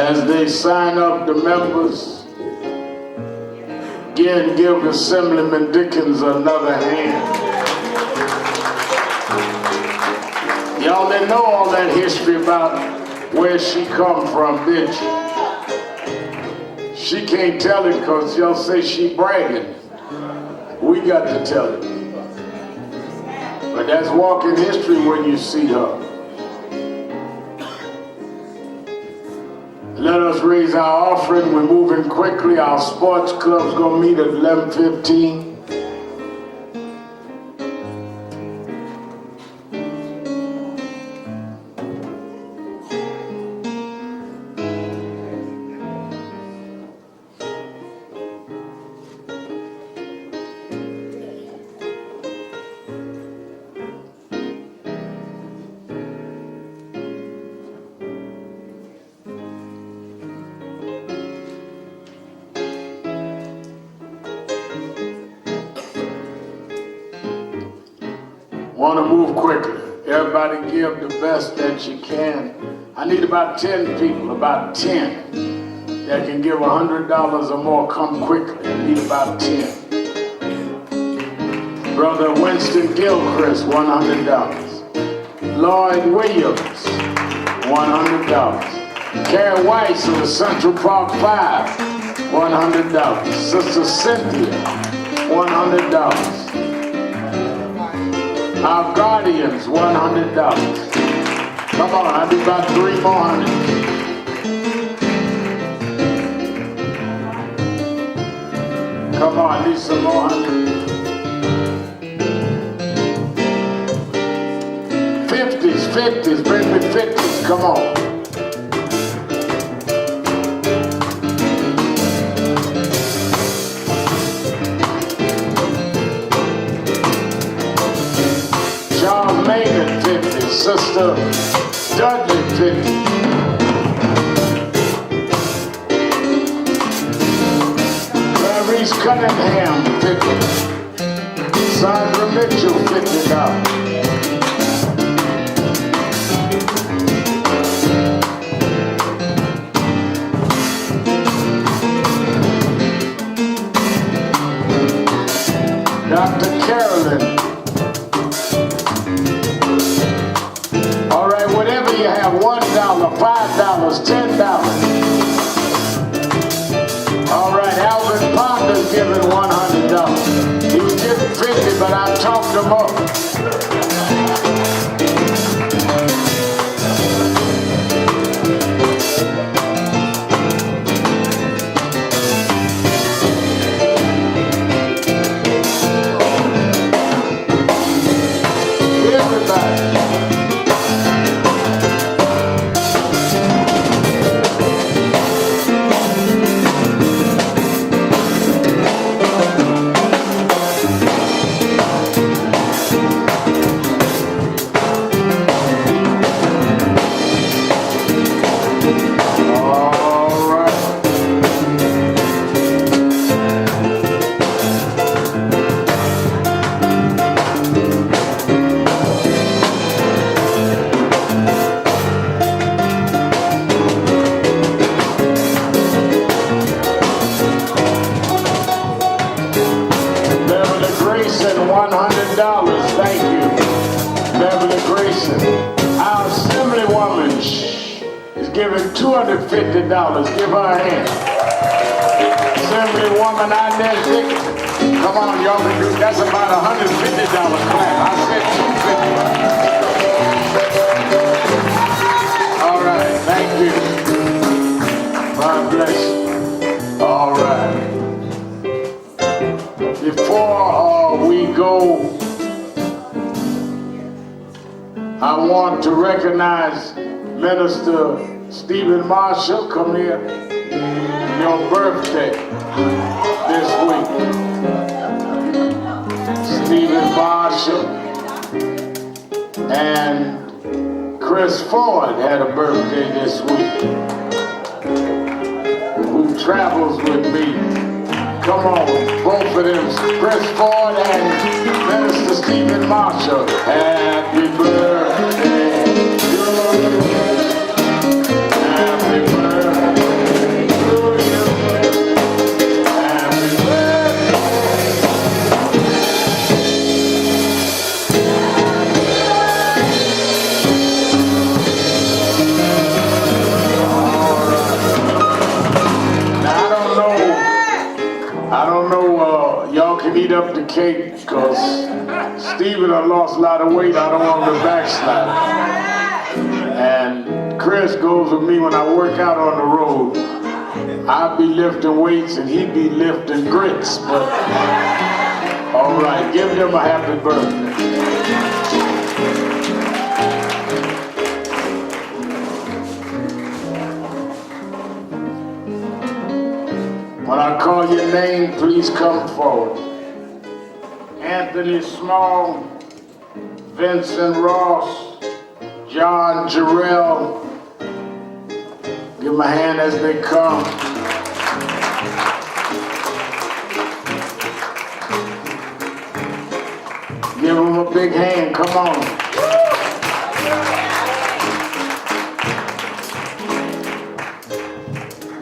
As they sign up the members, again give Assemblyman Dickens another hand. Y'all didn't know all that history about where she come from, did you? She can't tell it because y'all say she bragging. We got to tell it. But that's walking history when you see her. Let us raise our offering. We're moving quickly. Our sports club's gonna meet at 11:15. Want to move quickly. Everybody give the best that you can. I need about 10 people, about 10 that can give $100 or more. Come quickly. I need about 10. Brother Winston Gilchrist, $100. Lloyd Williams, $100. Carrie Weiss of the Central Park 5, $100. Sister Cynthia, $100. Our guardians, $100. Come on, I need about 3 more hundred. Come on, I need some more hundred. 50s, bring me 50s, come on. Charles Maynard, 50. Sister Dudley, 50. Clarice Cunningham, 50. Sandra Mitchell, $50. Dr. Carolyn. All right, whatever you have, $1, $5, $10. All right, Alvin Ponder's giving $100. He was giving 50, but I talked him up. $100, thank you. Beverly Grayson. Our Assemblywoman is giving $250. Give her a hand. Assemblywoman Inez Dixon. Come on, y'all can do, that's about $150 clap. I said $250. All right, thank you. God bless you. All right. Before we go, I want to recognize Minister Stephen Marshall. Come here. Your birthday this week. Stephen Marshall and Chris Ford had a birthday this week, who travels with me. Come on, both of them, Chris Ford and Minister Stephen Marshall. Happy birthday to you. Happy birthday. up the cake because Stephen done lost a lot of weight. I don't want him to backslide. And Chris goes with me when I work out on the road. I'll be lifting weights and he'd be lifting grits. But all right, give them a happy birthday. When I call your name, please come forward. Anthony Small, Vincent Ross, John Jarrell. Give them a hand as they come. Give them a big hand, come on.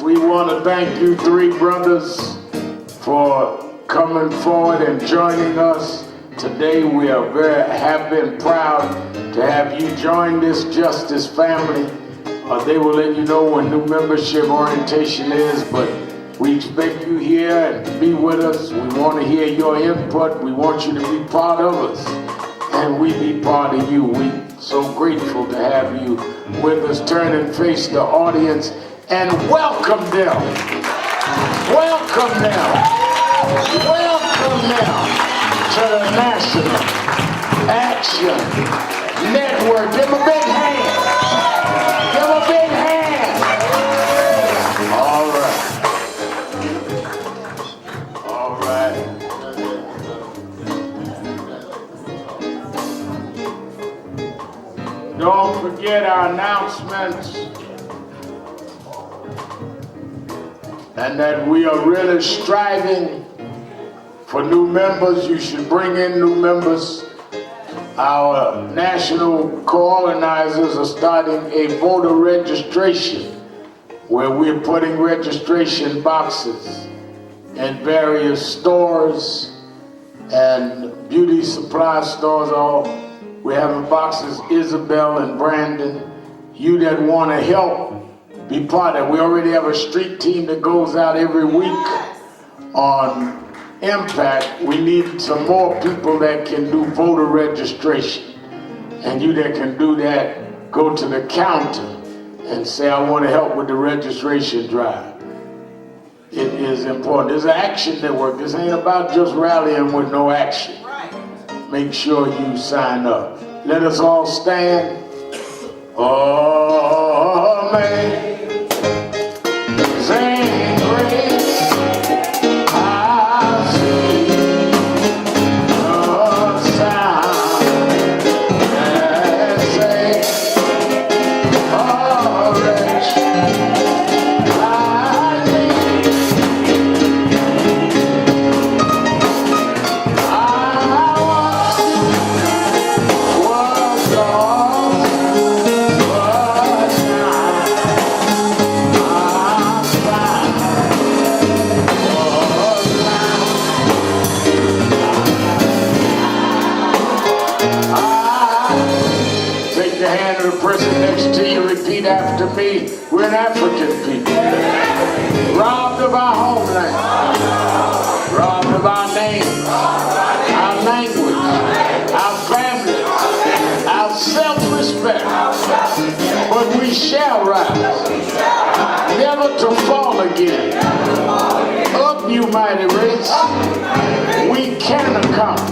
We want to thank you three brothers for coming forward and joining us. Today we are very happy and proud to have you join this Justice family. They will let you know when new membership orientation is, but we expect you here and to be with us. We want to hear your input. We want you to be part of us, and we be part of you. We're so grateful to have you with us. Turn and face the audience and welcome them. Welcome them. Welcome them to the National Action Network. Give them a big hand. Give them a big hand. All right. All right. Don't forget our announcements. And that we are really striving for new members. You should bring in new members. Our national co-organizers are starting a voter registration where we're putting registration boxes in various stores and beauty supply stores. We're having boxes, Isabel and Brandon. You that want to help, be part of it. We already have a street team that goes out every week on Impact. We need some more people that can do voter registration. And you that can do that, go to the counter and say, I want to help with the registration drive. It is important. There's an action network. This ain't about just rallying with no action. Make sure you sign up. Let us all stand. Oh, man. Sing grace, I see the sound that saves a wretch like me. I once was lost, but now take the hand of the person next to you, repeat after me. We're an African people, robbed of our homeland, robbed of our name, our language, our family, our self-respect. But we shall rise, never to fall again. Up, you mighty race, we can accomplish